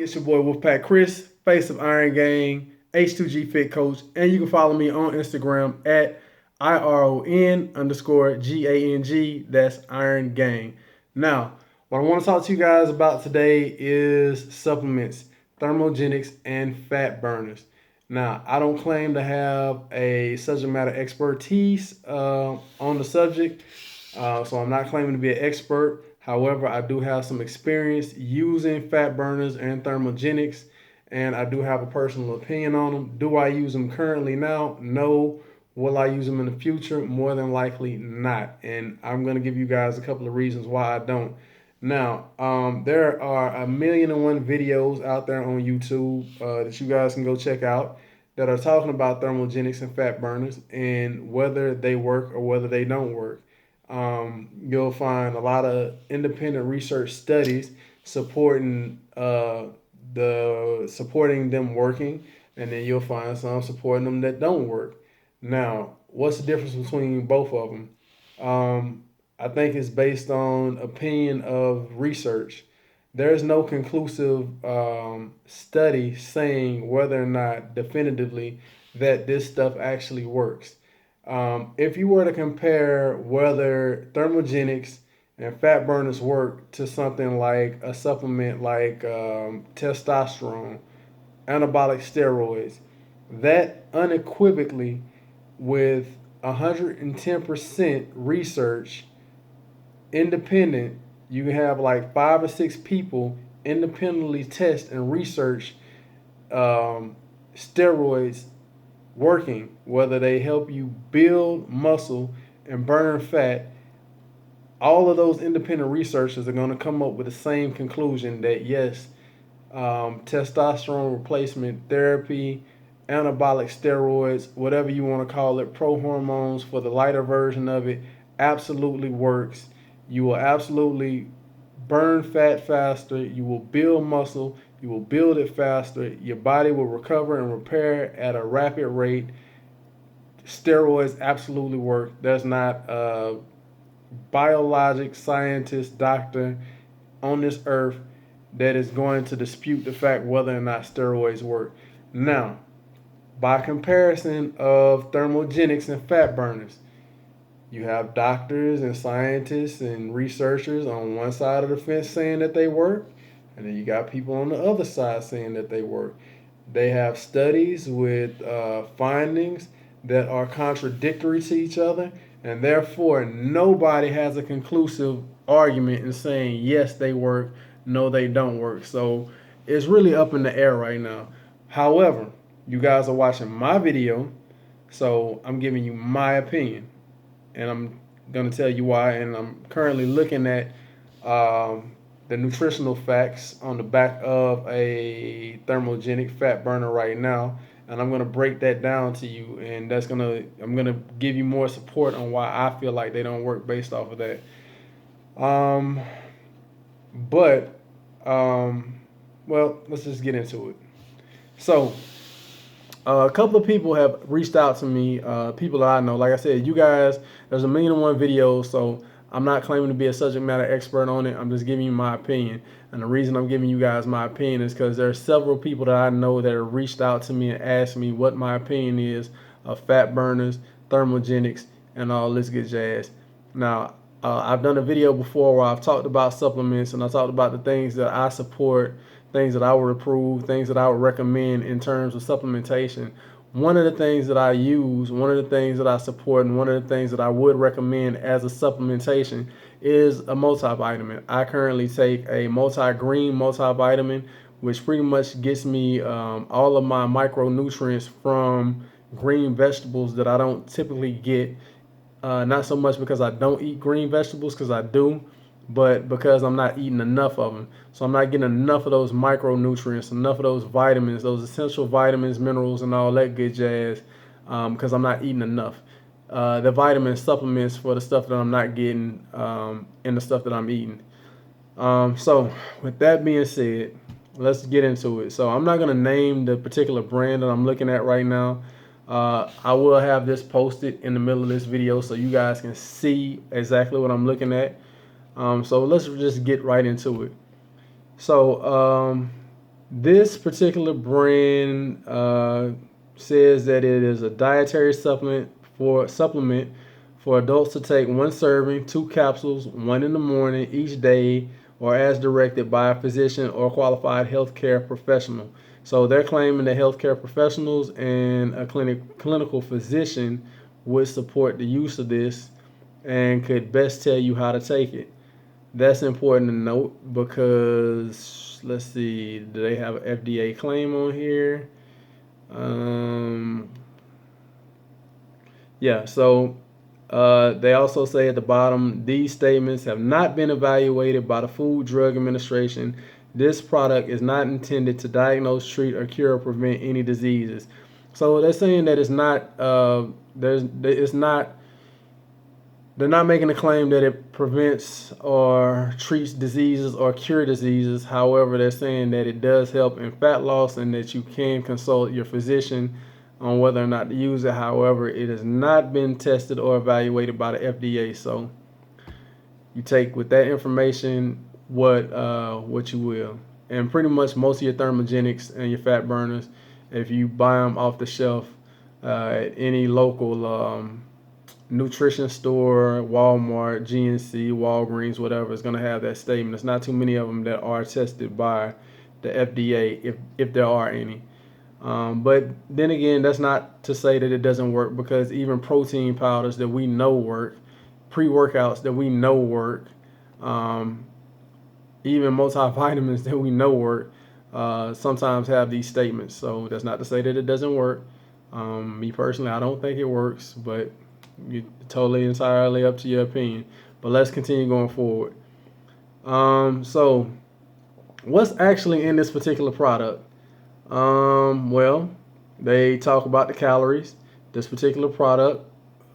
It's your boy Wolfpack Chris, face of Iron Gang, H2G Fit Coach, and you can follow me on Instagram at IRON_GANG. That's Iron Gang. Now, what I want to talk to you guys about today is supplements, thermogenics, and fat burners. Now, I don't claim to have a subject matter expertise on the subject, so I'm not claiming to be an expert. However, I do have some experience using fat burners and thermogenics, and I do have a personal opinion on them. Do I use them currently now? No. Will I use them in the future? More than likely not. And I'm going to give you guys a couple of reasons why I don't. Now, there are 1,000,001 videos out there on YouTube that you guys can go check out that are talking about thermogenics and fat burners and whether they work or whether they don't work. You'll find a lot of independent research studies supporting supporting them working, and then you'll find some supporting them that don't work. Now, what's the difference between both of them? I think it's based on opinion of research. There's no conclusive study saying whether or not definitively that this stuff actually works. If you were to compare whether thermogenics and fat burners work to something like a supplement like testosterone, anabolic steroids, that unequivocally with 110% research, independent, you have like 5 or 6 people independently test and research steroids working, whether they help you build muscle and burn fat. All of those independent researchers are going to come up with the same conclusion that yes, testosterone replacement therapy, anabolic steroids, whatever you want to call it, pro hormones for the lighter version of it, absolutely works. You will absolutely burn fat faster. You will build muscle. You will build it faster. Your body will recover and repair at a rapid rate. Steroids absolutely work. There's not a biologic scientist, doctor on this earth that is going to dispute the fact whether or not steroids work. Now, by comparison of thermogenics and fat burners, you have doctors and scientists and researchers on one side of the fence saying that they work, and then you got people on the other side saying that they work. They have studies with findings that are contradictory to each other, and therefore nobody has a conclusive argument in saying yes, they work, no, they don't work. So it's really up in the air right now. However, you guys are watching my video, so I'm giving you my opinion, and I'm going to tell you why. And I'm currently looking at the nutritional facts on the back of a thermogenic fat burner right now, and I'm going to break that down to you, and I'm going to give you more support on why I feel like they don't work based off of that. Well, let's just get into it. So, a couple of people have reached out to me, people that I know. Like I said, you guys, there's 1,000,001 videos, so I'm not claiming to be a subject matter expert on it. I'm just giving you my opinion. And the reason I'm giving you guys my opinion is because there are several people that I know that have reached out to me and asked me what my opinion is of fat burners, thermogenics, and all this good jazz. Now, I've done a video before where I've talked about supplements, and I talked about the things that I support, things that I would approve, things that I would recommend in terms of supplementation. One of the things that I use, one of the things that I support, and one of the things that I would recommend as a supplementation is a multivitamin. I currently take a multi-green multivitamin, which pretty much gets me all of my micronutrients from green vegetables that I don't typically get. Not so much because I don't eat green vegetables, because I do, but because I'm not eating enough of them. So I'm not getting enough of those micronutrients, enough of those vitamins, those essential vitamins, minerals, and all that good jazz, because I'm not eating enough. The vitamin supplements for the stuff that I'm not getting and the stuff that I'm eating. So with that being said, let's get into it. So I'm not going to name the particular brand that I'm looking at right now. I will have this posted in the middle of this video so you guys can see exactly what I'm looking at. So let's just get right into it. So This particular brand says that it is a dietary supplement for adults to take one serving, two capsules, one in the morning each day, or as directed by a physician or qualified healthcare professional. So they're claiming that healthcare professionals and a clinical physician would support the use of this and could best tell you how to take it. That's important to note because let's see, do they have an FDA claim on here? Um, yeah, so they also say at the bottom, these statements have not been evaluated by the Food Drug Administration. This product is not intended to diagnose, treat, or cure or prevent any diseases. So they're saying that it's not they're not making a claim that it prevents or treats diseases or cure diseases. However, they're saying that it does help in fat loss and that you can consult your physician on whether or not to use it. However, it has not been tested or evaluated by the FDA. So you take with that information what you will. And pretty much most of your thermogenics and your fat burners, if you buy them off the shelf at any local nutrition store, Walmart, GNC, Walgreens, whatever, is going to have that statement. There's not too many of them that are tested by the FDA, if there are any. But then again, that's not to say that it doesn't work, because even protein powders that we know work, pre-workouts that we know work, um, even multivitamins that we know work, sometimes have these statements. So that's not to say that it doesn't work. Me personally, I don't think it works, but totally entirely up to your opinion. But let's continue going forward. So what's actually in this particular product? Well, they talk about the calories. This particular product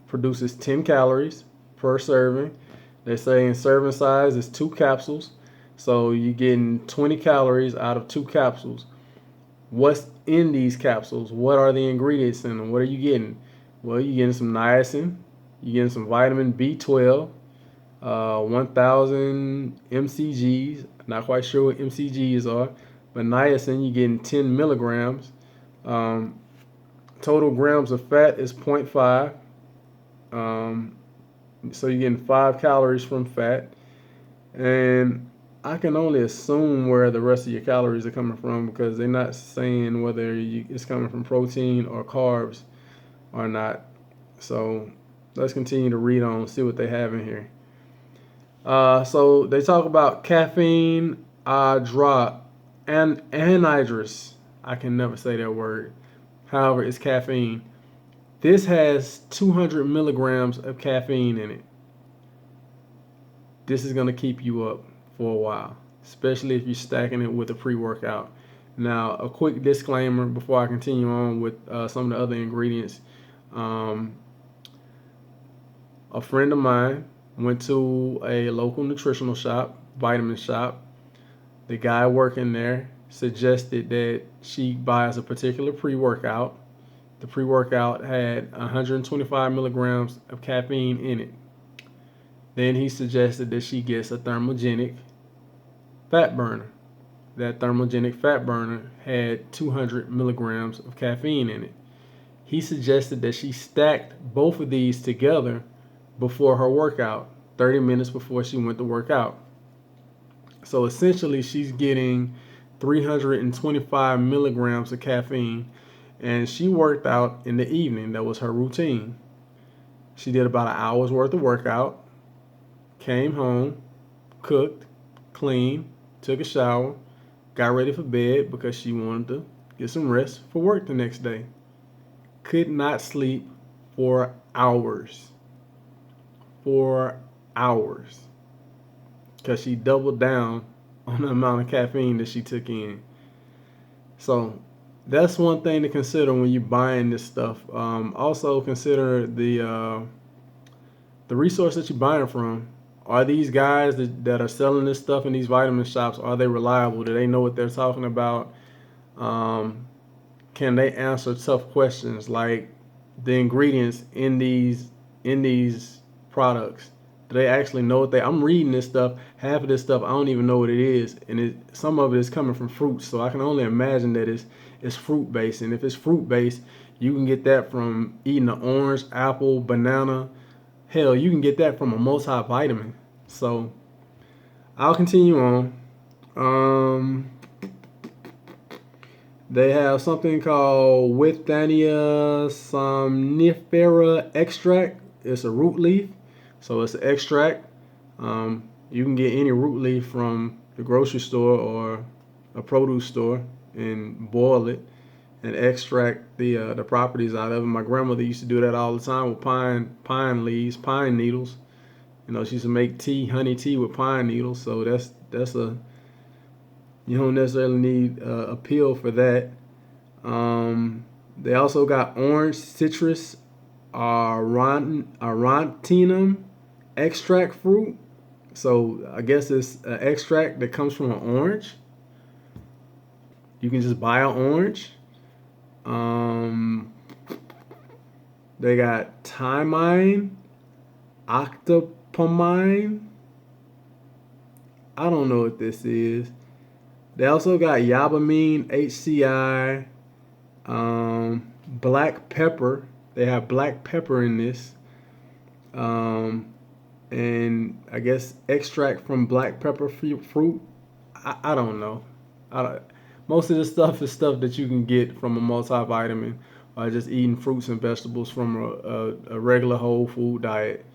produces 10 calories per serving. They're saying serving size is 2 capsules. So you're getting 20 calories out of 2 capsules. What's in these capsules? What are the ingredients in them? What are you getting? Well, you're getting some niacin. You're getting some vitamin B12, 1,000 mcgs. Not quite sure what mcgs are, but niacin, you're getting 10 milligrams. Um, Total grams of fat is zero point 0.5. So you're getting 5 calories from fat. And I can only assume where the rest of your calories are coming from, because they're not saying whether it's coming from protein or carbs or not. So let's continue to read on, see what they have in here. So they talk about caffeine anhydrous. I can never say that word. However, it's caffeine. This has 200 milligrams of caffeine in it. This is going to keep you up for a while, especially if you're stacking it with a pre-workout. Now, a quick disclaimer before I continue on with some of the other ingredients. A friend of mine went to a local nutritional shop, vitamin shop. The guy working there suggested that she buys a particular pre-workout. The pre-workout had 125 milligrams of caffeine in it. Then he suggested that she gets a thermogenic fat burner. That thermogenic fat burner had 200 milligrams of caffeine in it. He suggested that she stacked both of these together before her workout, 30 minutes before she went to work out. So essentially, she's getting 325 milligrams of caffeine, and she worked out in the evening. That was her routine. She did about an hour's worth of workout, came home, cooked, cleaned, took a shower, got ready for bed because she wanted to get some rest for work the next day. Could not sleep for hours. 4 hours. Because she doubled down on the amount of caffeine that she took in. So that's one thing to consider when you're buying this stuff. Also consider the resource that you're buying from. Are these guys that are selling this stuff in these vitamin shops, are they reliable? Do they know what they're talking about? Can they answer tough questions like the ingredients in these products? Do they actually know what I'm reading this stuff. Half of this stuff I don't even know what it is, and some of it is coming from fruits. So I can only imagine that it's fruit based. And if it's fruit based, you can get that from eating an orange, apple, banana. Hell, you can get that from a multivitamin. So I'll continue on. Um, they have something called Withania somnifera extract. It's a root leaf, so it's an extract. You can get any root leaf from the grocery store or a produce store and boil it and extract the properties out of it. My grandmother used to do that all the time with pine leaves, pine needles. You know, she used to make tea, honey tea with pine needles. So that's a you don't necessarily need a pill for that. They also got orange citrus aurantinum extract fruit. So I guess it's an extract that comes from an orange. You can just buy an orange. They got thymine, octopamine. I don't know what this is. They also got yabamine, HCI, black pepper. They have black pepper in this. And I guess extract from black pepper fruit. I don't know. Most of this stuff is stuff that you can get from a multivitamin or just eating fruits and vegetables from a regular whole food diet.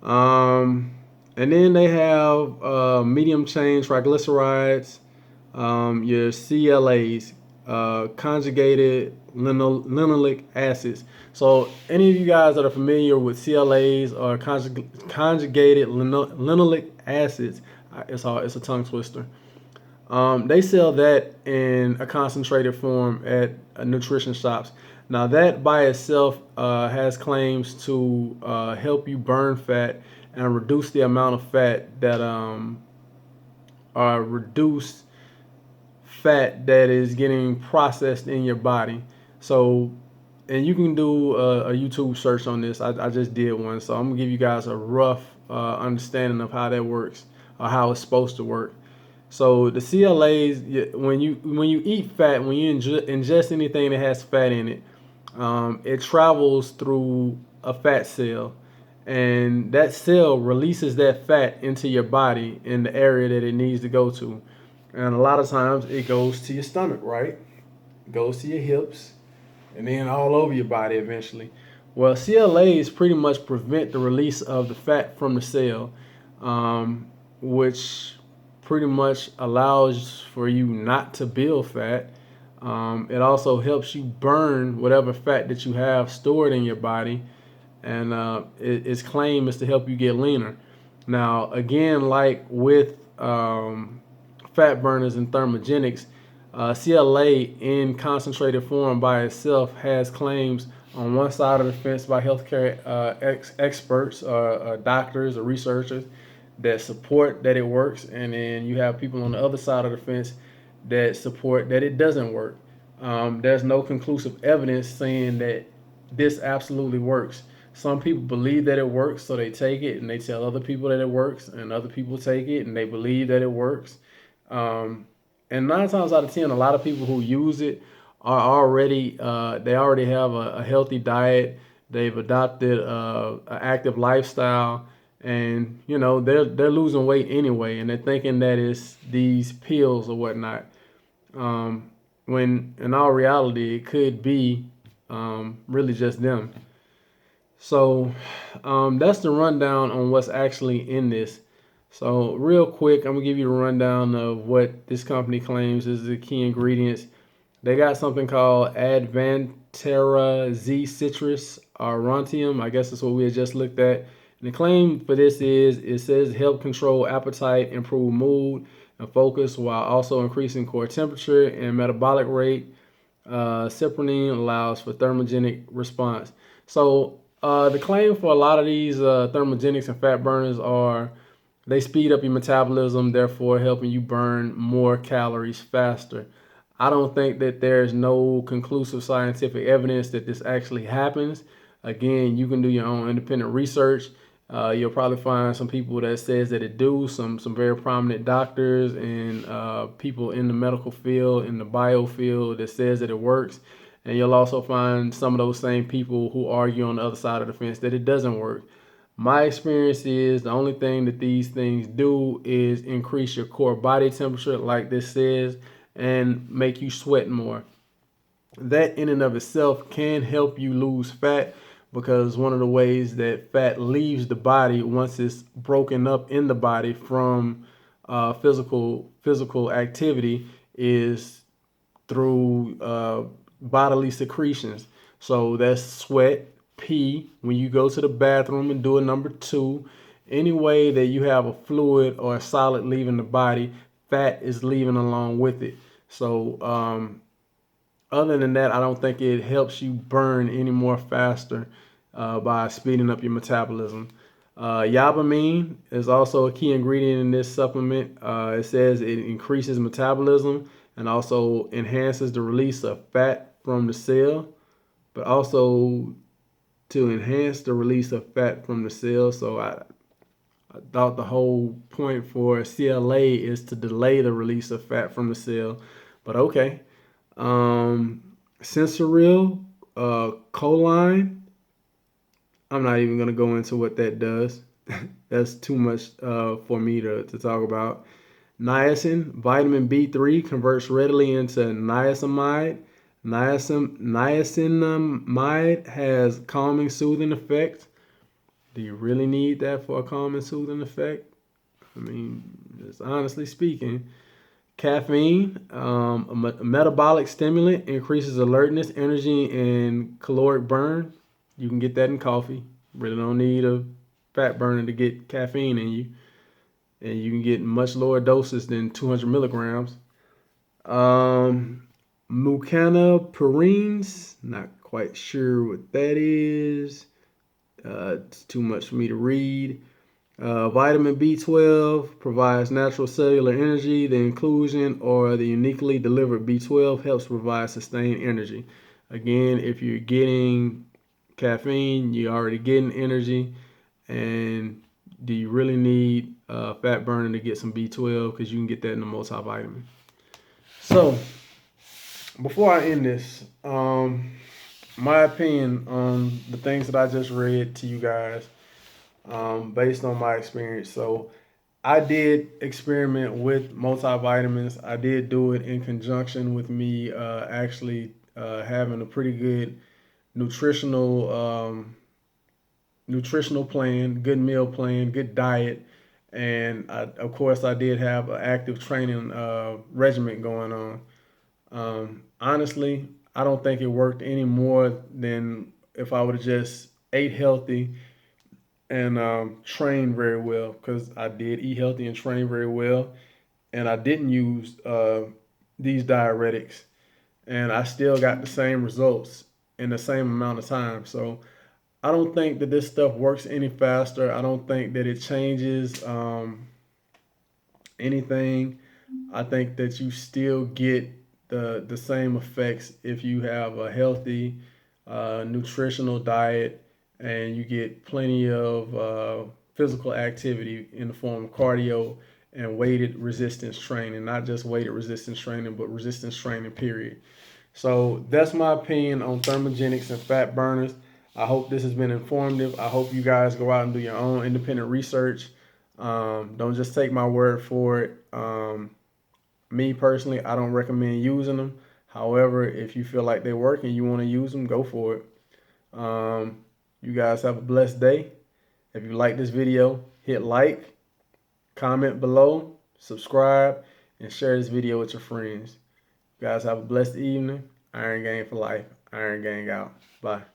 And then they have medium chain triglycerides, your CLAs, conjugated linoleic acids. So any of you guys that are familiar with CLAs or conjugated linoleic acids, it's a tongue twister. They sell that in a concentrated form at nutrition shops. Now that by itself has claims to help you burn fat and reduce the amount of fat that reduce fat that is getting processed in your body. So, and you can do a YouTube search on this. I just did one, so I'm gonna give you guys a rough understanding of how that works or how it's supposed to work. So the CLAs, when you eat fat, when you ingest anything that has fat in it, it travels through a fat cell, and that cell releases that fat into your body in the area that it needs to go to. And a lot of times it goes to your stomach, right? It goes to your hips, and then all over your body eventually. Well, CLAs pretty much prevent the release of the fat from the cell, which pretty much allows for you not to build fat. It also helps you burn whatever fat that you have stored in your body, and its claim is to help you get leaner. Now, again, like with fat burners and Thermogenics, CLA in concentrated form by itself has claims on one side of the fence by healthcare experts, doctors, or researchers that support that it works, and then you have people on the other side of the fence that support that it doesn't work. There's no conclusive evidence saying that this absolutely works. Some people believe that it works, so they take it and they tell other people that it works, and other people take it and they believe that it works. And 9 times out of 10, a lot of people who use it are already they already have a healthy diet. They've adopted an active lifestyle, and you know they're losing weight anyway, and they're thinking that it's these pills or whatnot. When in all reality, it could be really just them. So that's the rundown on what's actually in this. So real quick, I'm gonna give you a rundown of what this company claims is the key ingredients. They got something called Advantera Z citrus aurantium. I guess that's what we had just looked at. And the claim for this is it says help control appetite, improve mood and focus while also increasing core temperature and metabolic rate. Cyprinine allows for thermogenic response. So the claim for a lot of these thermogenics and fat burners are they speed up your metabolism, therefore helping you burn more calories faster. I don't think that there's no conclusive scientific evidence that this actually happens. Again, you can do your own independent research You'll probably find some people that says that it do, some very prominent doctors and people in the medical field, in the bio field that says that it works. And you'll also find some of those same people who argue on the other side of the fence that it doesn't work. My experience is the only thing that these things do is increase your core body temperature, like this says, and make you sweat more. That in and of itself can help you lose fat, because one of the ways that fat leaves the body once it's broken up in the body from physical activity is through bodily secretions. So that's sweat, pee, when you go to the bathroom and do a number two. Any way that you have a fluid or a solid leaving the body, fat is leaving along with it. So other than that, I don't think it helps you burn any more faster by speeding up your metabolism. Yabamine is also a key ingredient in this supplement. It says it increases metabolism and also enhances the release of fat from the cell, but also to enhance the release of fat from the cell. So I thought the whole point for CLA is to delay the release of fat from the cell, but okay. Sensoril, choline. I'm not even going to go into what that does. That's too much for me to talk about. Niacin, vitamin B3 converts readily into niacinamide. Niacinamide has calming, soothing effects. Do you really need that for a calming, soothing effect? I mean, just honestly speaking. Caffeine, a metabolic stimulant, increases alertness, energy, and caloric burn. You can get that in coffee. Really don't need a fat burner to get caffeine in you. And you can get much lower doses than 200 milligrams. Mucanaperines, not quite sure what that is. It's too much for me to read. Vitamin B12 provides natural cellular energy. The inclusion or the uniquely delivered B12 helps provide sustained energy. Again, if you're getting caffeine, you're already getting energy. And do you really need fat burning to get some B12? Because you can get that in the multivitamin. So, before I end this, my opinion on the things that I just read to you guys, based on my experience. So I did experiment with multivitamins. I did do it in conjunction with me actually having a pretty good nutritional nutritional plan, good meal plan, good diet, and of course I did have an active training regimen going on. Honestly, I don't think it worked any more than if I would have just ate healthy and train very well, because I did eat healthy and train very well, and I didn't use these diuretics, and I still got the same results in the same amount of time. So I don't think that this stuff works any faster. I don't think that it changes anything. I think that you still get the same effects if you have a healthy nutritional diet and you get plenty of physical activity in the form of cardio and weighted resistance training, not just weighted resistance training, but resistance training, period. So that's my opinion on thermogenics and fat burners. I hope this has been informative. I hope you guys go out and do your own independent research. Don't just take my word for it. Me personally, I don't recommend using them. However, if you feel like they work and you want to use them, go for it. You guys have a blessed day. If you like this video, hit like, comment below, subscribe, and share this video with your friends. You guys have a blessed evening. Iron Gang for life. Iron Gang out. Bye.